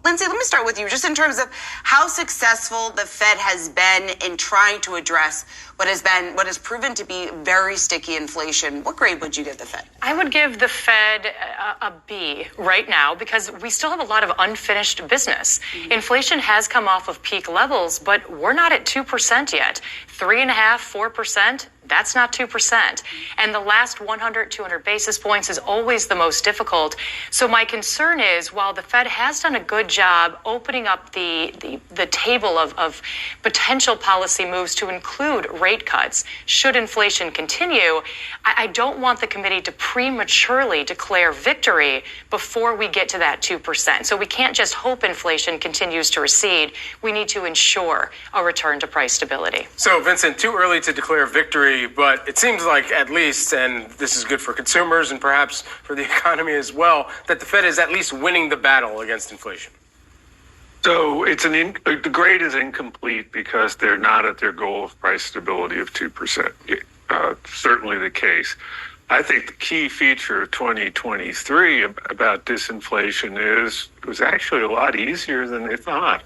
Lindsay, let me start with you, just in terms of how successful the Fed has been in trying to address what has proven to be very sticky inflation. What grade would you give the Fed? I would give the Fed a B right now because we still have a lot of unfinished business. Inflation has come off of peak levels, but we're not at 2% yet. 3.5%, 4%. That's not 2%. And the last 100, 200 basis points is always the most difficult. So my concern is, while the Fed has done a good job opening up the table of potential policy moves to include rate cuts, should inflation continue, I don't want the committee to prematurely declare victory before we get to that 2%. So we can't just hope inflation continues to recede. We need to ensure a return to price stability. So, Vincent, too early to declare victory, but it seems like at least, and this is good for consumers and perhaps for the economy as well, that the Fed is at least winning the battle against inflation. So the grade is incomplete because they're not at their goal of price stability of 2%. Certainly the case. I think the key feature of 2023 about disinflation is it was actually a lot easier than they thought.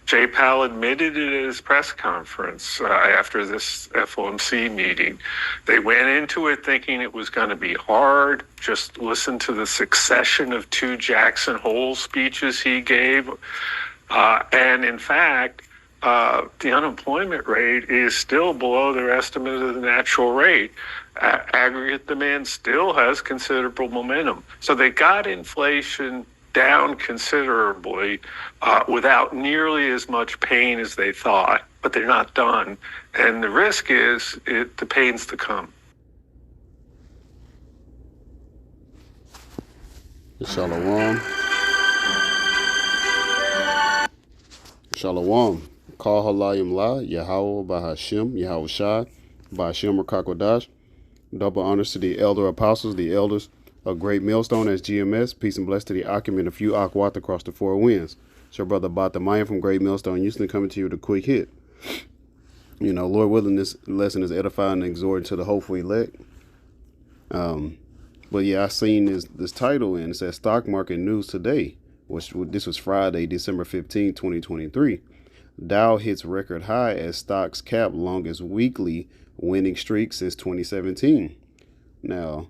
Jay Powell admitted it at his press conference after this FOMC meeting. They went into it thinking it was going to be hard. Just listen to the succession of 2 Jackson Hole speeches he gave. And in fact, the unemployment rate is still below their estimate of the natural rate. Aggregate demand still has considerable momentum. So they got inflation down considerably without nearly as much pain as they thought, but they're not done. And the risk is the pain's to come. Shalom. Shalom. Call Halayim La, Yahweh Bahashim, Yahweh Shai, Bahashim Rakakwadash. Double honors to the elder apostles, the elders of Great Millstone as GMS. Peace and bless to the Akim and a few Akwat across the 4 winds. It's your brother Batamayan from Great Millstone Houston coming to you with a quick hit. You know, Lord willing, this lesson is edifying and exhorting to the hopeful elect. But yeah, I seen this title and it says Stock Market News Today, which this was Friday, December 15, 2023. Dow hits record high as stocks cap longest weekly winning streak since 2017. Now,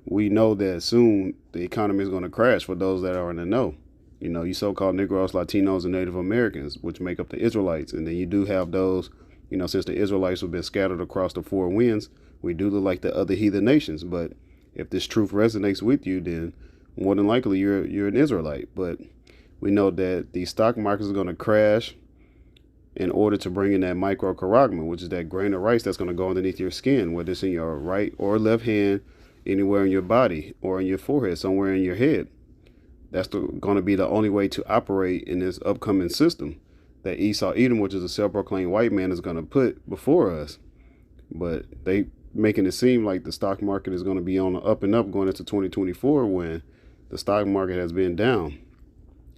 we know that soon the economy is going to crash for those that are in the know. You know, you so-called Negroes, Latinos, and Native Americans, which make up the Israelites. And then you do have those, you know, since the Israelites have been scattered across the 4 winds, we do look like the other heathen nations. But if this truth resonates with you, then more than likely you're an Israelite. But we know that the stock market is going to crash in order to bring in that microcharagma, which is that grain of rice that's going to go underneath your skin, whether it's in your right or left hand, anywhere in your body or in your forehead, somewhere in your head. That's going to be the only way to operate in this upcoming system that Esau Edom, which is a self-proclaimed white man, is going to put before us. But they making it seem like the stock market is going to be on the up and up going into 2024 when the stock market has been down.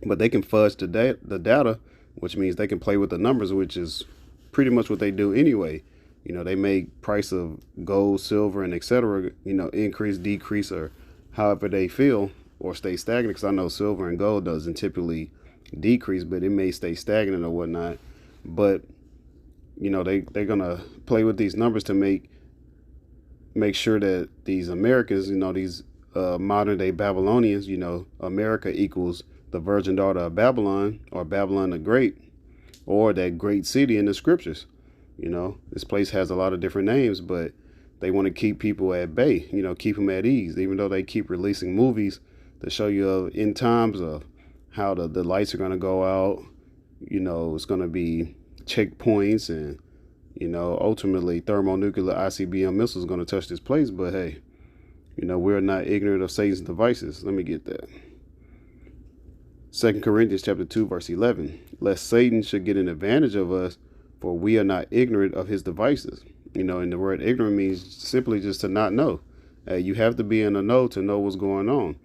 But they can fudge the data, which means they can play with the numbers, which is pretty much what they do anyway. You know, they make price of gold, silver, and etc., you know, increase, decrease, or however they feel, or stay stagnant. Because I know silver and gold doesn't typically decrease, but it may stay stagnant or whatnot. But, you know, they're going to play with these numbers to make sure that these Americans, you know, these modern day Babylonians, you know, America equals the virgin daughter of Babylon, or Babylon the Great, or that great city in the scriptures. You know, this place has a lot of different names, but they want to keep people at bay, you know, keep them at ease, even though they keep releasing movies to show you in times of how the lights are going to go out. You know, it's going to be checkpoints and, you know, ultimately thermonuclear ICBM missiles going to touch this place. But hey, you know, we're not ignorant of Satan's devices. Let me get that. 2 Corinthians chapter 2, verse 11, lest Satan should get an advantage of us, for we are not ignorant of his devices. You know, and the word ignorant means simply just to not know. You have to be in the know to know what's going on.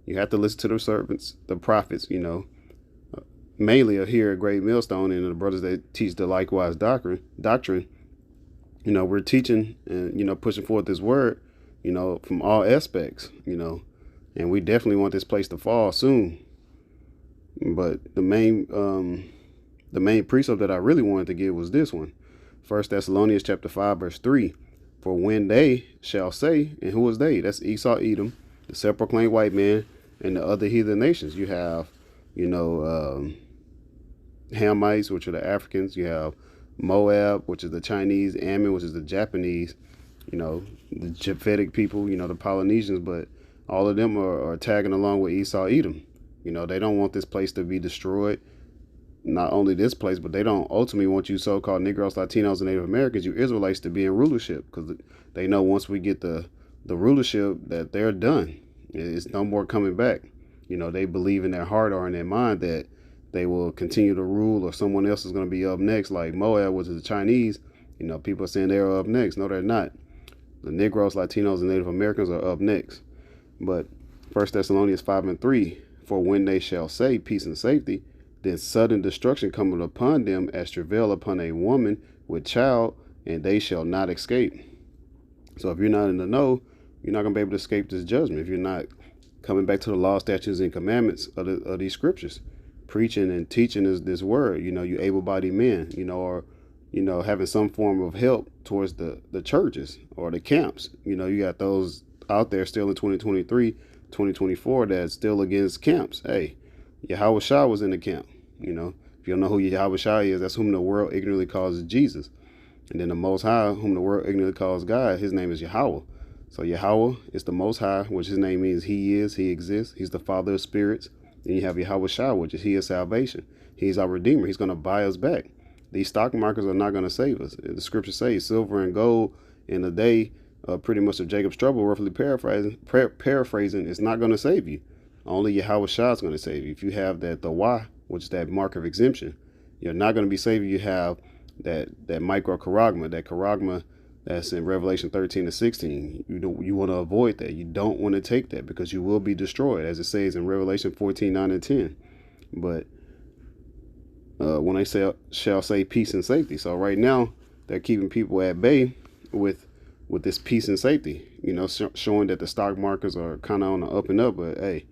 You have to listen to the servants, the prophets, you know, mainly here at Great Millstone and the brothers that teach the likewise doctrine. You know, we're teaching and, you know, pushing forth this word, you know, from all aspects, you know, and we definitely want this place to fall soon. But the main precept that I really wanted to give was this one. 1 Thessalonians chapter 5, verse 3. For when they shall say, and who is they? That's Esau, Edom, the self-proclaimed white man, and the other heathen nations. You have, Hamites, which are the Africans. You have Moab, which is the Chinese, Ammon, which is the Japanese, the Japhetic people, the Polynesians, but all of them are tagging along with Esau, Edom. They don't want this place to be destroyed. Not only this place, but they don't ultimately want you so-called Negroes, Latinos, and Native Americans, you Israelites, to be in rulership, because they know once we get the rulership that they're done. It's no more coming back. They believe in their heart or in their mind that they will continue to rule, or someone else is going to be up next, like Moab, which is the Chinese. People are saying they're up next. No, they're not. The Negroes, Latinos, and Native Americans are up next. But 1 Thessalonians 5 and 3, for when they shall say peace and safety, then sudden destruction cometh upon them as travail upon a woman with child, and they shall not escape. So if you're not in the know, you're not going to be able to escape this judgment if you're not coming back to the law, statutes, and commandments of these scriptures, preaching and teaching this word. You able-bodied men, or having some form of help towards the churches or the camps. You got those out there still in 2023, 2024 that's still against camps. Hey, Yahweh Shah was in the camp. If you don't know who Yahweh Shah is, that's whom the world ignorantly calls Jesus. And then the Most High, whom the world ignorantly calls God, his name is Yahweh. So Yahweh is the Most High, which his name means he is, he exists. He's the Father of spirits. Then you have Yahweh Shah, which is he is salvation. He's our Redeemer. He's going to buy us back. These stock markets are not going to save us. The scripture says silver and gold in the day pretty much of Jacob's trouble, roughly paraphrasing, it's not going to save you. Only Yahweh Shah is going to save you. If you have the Y, which is that mark of exemption, you're not going to be saved. You have that micro charagma, that charagma that's in Revelation 13 to 16. You want to avoid that. You don't want to take that, because you will be destroyed, as it says in Revelation 14, 9 and 10. But when they shall say peace and safety. So right now, they're keeping people at bay with this peace and safety, showing that the stock markets are kind of on the up and up. But hey,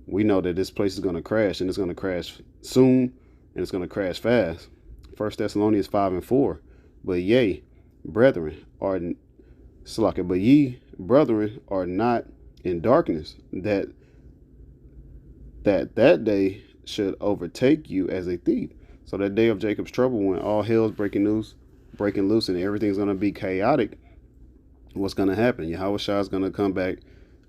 we know that this place is going to crash, and it's going to crash soon, and it's going to crash fast. 1 Thessalonians 5 and 4. But ye, brethren, are not in darkness, that day should overtake you as a thief. So that day of Jacob's trouble, when all hell's breaking loose, and everything's going to be chaotic, what's going to happen? Yahweh Shah is going to come back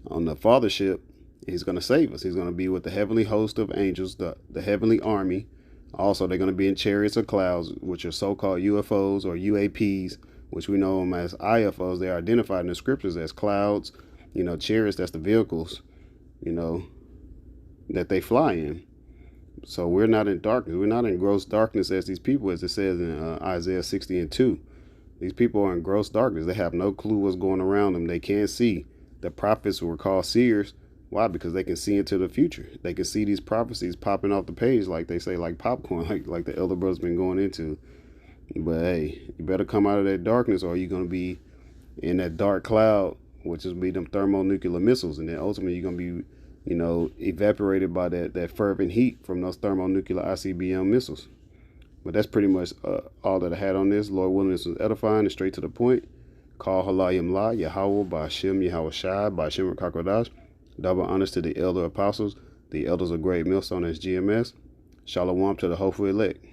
on the fathership. He's going to save us. He's going to be with the heavenly host of angels, the heavenly army. Also, they're going to be in chariots of clouds, which are so-called UFOs or UAPs, which we know them as IFOs. They are identified in the scriptures as clouds, chariots, that's the vehicles, that they fly in. So we're not in darkness. We're not in gross darkness as these people, as it says in Isaiah 60 and 2. These people are in gross darkness. They have no clue what's going around them. They can't see. The prophets were called seers. Why? Because they can see into the future. They can see these prophecies popping off the page, like they say, like popcorn, like the elder brother's been going into. But hey, you better come out of that darkness, or you're going to be in that dark cloud, which is be them thermonuclear missiles. And then ultimately you're going to be, evaporated by that fervent heat from those thermonuclear ICBM missiles. But that's pretty much all that I had on this. Lord willing, this was edifying and straight to the point. Call Halayim La, Yahweh, Ba'ashem, Yahweh Shai, Ba'ashem Kakodash. Double honors to the elder apostles, the elders of Great Millstone as GMS. Shalom to the hopeful elect.